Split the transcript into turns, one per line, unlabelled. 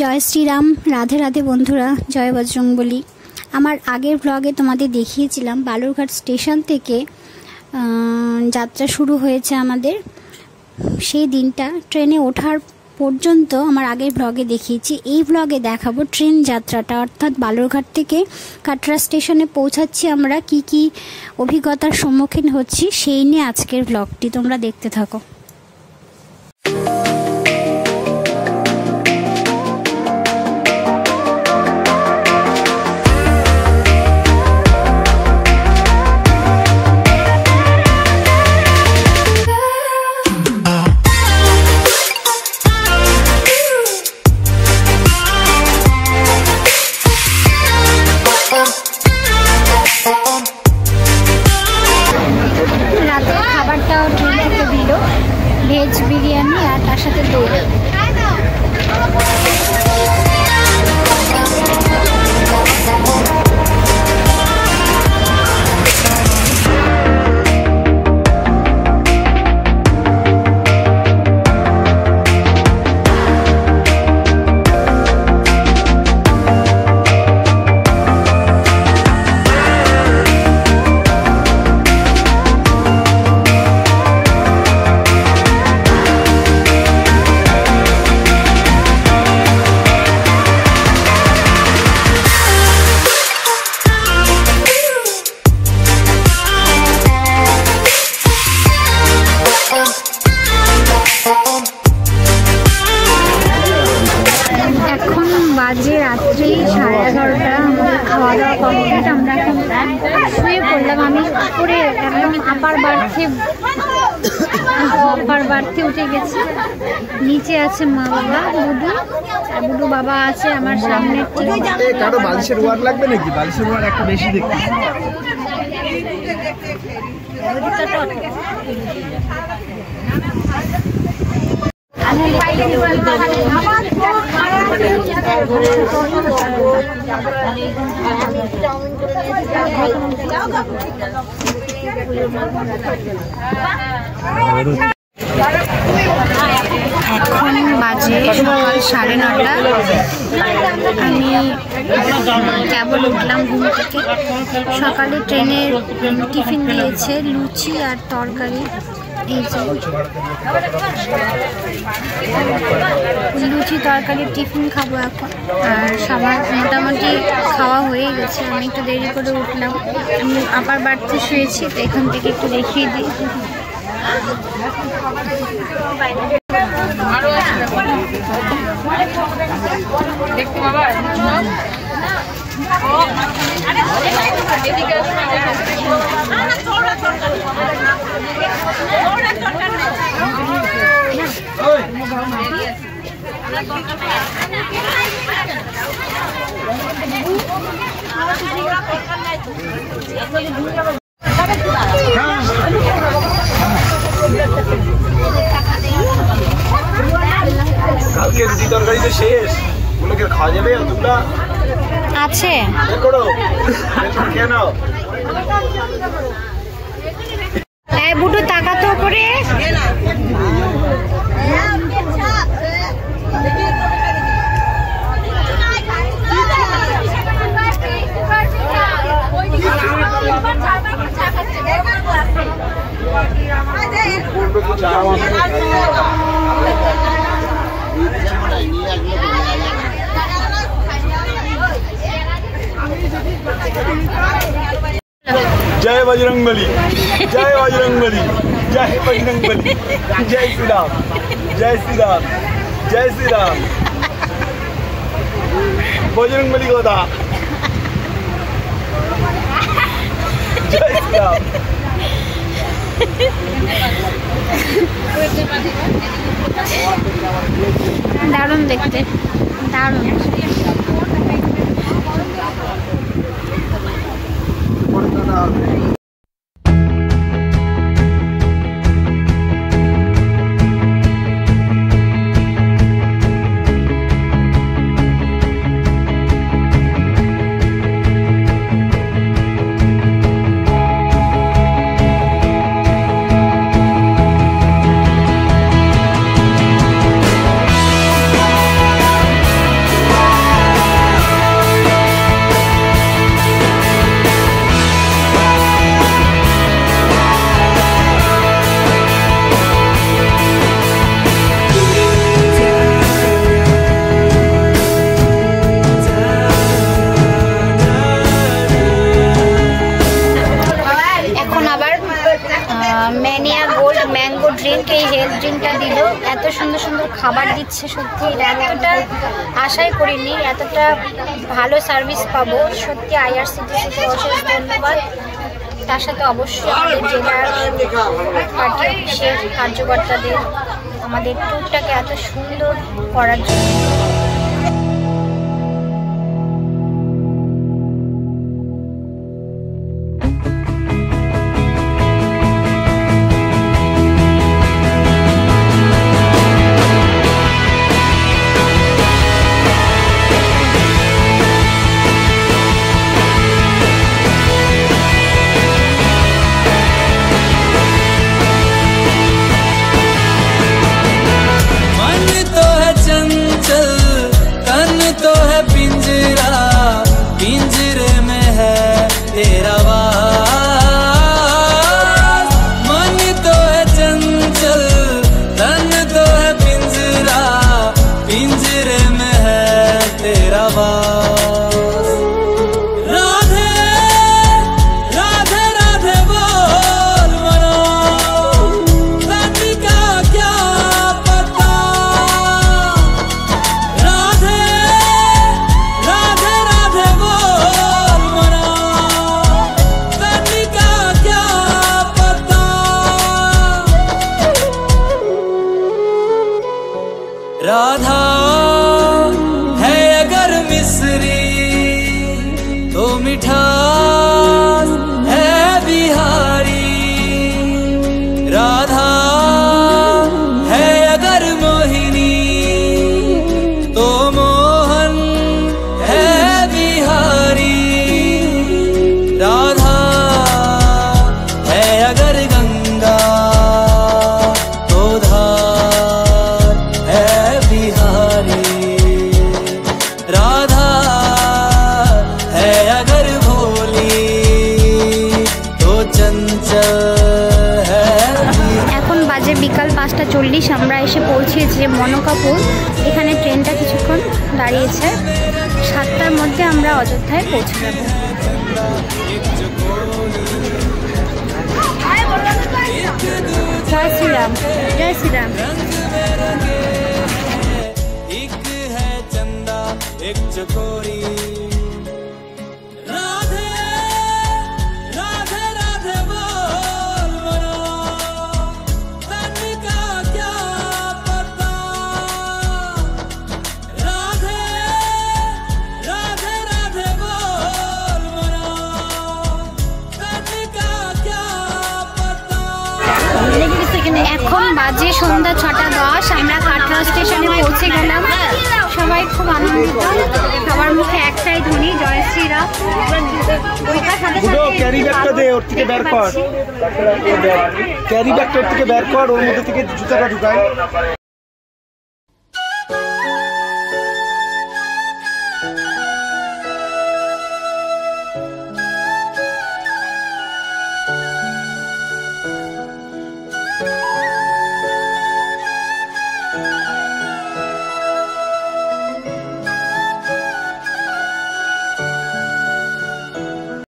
জয় শ্রীরাম, রাধে রাধে বন্ধুরা, জয় বজরংবলী। আমার আগের ব্লগে তোমাদের দেখিয়েছিলাম বালুরঘাট স্টেশন থেকে যাত্রা শুরু হয়েছে আমাদের। সেই দিনটা ট্রেনে ওঠার পর্যন্ত আমার আগের ব্লগে দেখিয়েছি। এই ব্লগে দেখাবো ট্রেন যাত্রাটা, অর্থাৎ বালুরঘাট থেকে কাটরা স্টেশনে পৌঁছাচ্ছি আমরা, কি কি অভিজ্ঞতার সম্মুখীন হচ্ছি সেই নিয়ে আজকের ব্লগটি, তোমরা দেখতে থাকো। ভেজ বিরিয়ানি আর তার সাথে দই। বাজে রাত্রি 11:30। আমাদের খাওয়া দাওয়া কমপ্লিট, আমরা এখন শুয়ে পড়লাম। আমি করে একদম আপার বার্থে উঠে গেছি। নিচে আছে মা বাবা, বুডু আর বুডু বাবা আছে আমার সামনে।
বালিশের ওয়ার লাগবে নাকি? বালিশের ওয়ার একটা বেশি দেখতে।
এখন বাজে সকাল 9:30। আমি কেবল উঠলাম ঘুম থেকে। সকালে ট্রেনের টিফিন দিয়েছে লুচি আর তরকারি। এই যে লুচি তরকারি টিফিন খাবো এখন। আর সবার মোটামুটি খাওয়া হয়ে গেছে। আমি একটু দেরি করে উঠলাম, আমি আপার বাড়িতে শুয়েছি, তো এখান থেকে একটু দেখিয়ে দিই।
কালকে রুটি তরকারি তো শেষ, ওগুলোকে খাওয়া যাবে? অতগুলা
আছে
কেন?
বুডু তাকাতো করে।
जय बजरंगबली, जय बजरंगबली, जय बजरंगबली, जय श्री राम, जय श्री राम, जय श्री राम। बजरंगबली को था, जय श्री राम।
দারুণ দেখতে, দারুণ। ম্যানিয়া গোল্ড ম্যাঙ্গো ড্রিঙ্ক, এই হেলথ ড্রিঙ্কটা দিল। এত সুন্দর সুন্দর খাবার দিচ্ছে, সত্যি এতটা আশাই করিনি এতটা ভালো সার্ভিস পাবো। সত্যি IRCTC-কে অশেষ ধন্যবাদ। তার সাথে অবশ্যই আমাদের জেলার পার্টি অফিসের কার্যকর্তাদের আমাদের ট্যুরটাকে এত সুন্দর করার জন্য।
राधा है अगर मिस्री तो मिठास है बिहारी। राधा है अगर मोहिनी तो मोहन है बिहारी। राधा है अगर गंगा तो धार है बिहारी। राधा है अगर भोली तो चंचल है।
এখন বাজে বিকাল 5:40। আমরা এসে পৌঁছেছি যে মনোকাপুর। এখানে ট্রেনটা কিছুক্ষণ দাঁড়িয়েছে। 7টার মধ্যে আমরা অযোধ্যায় পৌঁছে যাব। জয় শ্রীরাম, জয় শ্রীরাম।
एक है चंदा एक चकोरी। राधे राधे राधे बोल मनो तन का क्या पता। राधे राधे राधे बोल मनो तन का क्या पता।
এখন বাজে সন্ধ্যা 6:10। আমরা কাটরা স্টেশনে পৌঁছে গেলাম। সবাই খুব আনন্দিত। সবার মুখে একটাই ধ্বনি, জয় শ্রীরাম।
ক্যারি ব্যাগটা দে, ওর থেকে বের কর। ক্যারি ব্যাগটা ওর থেকে বের কর, ওর মধ্যে থেকে জুতাটা ঢুকায়।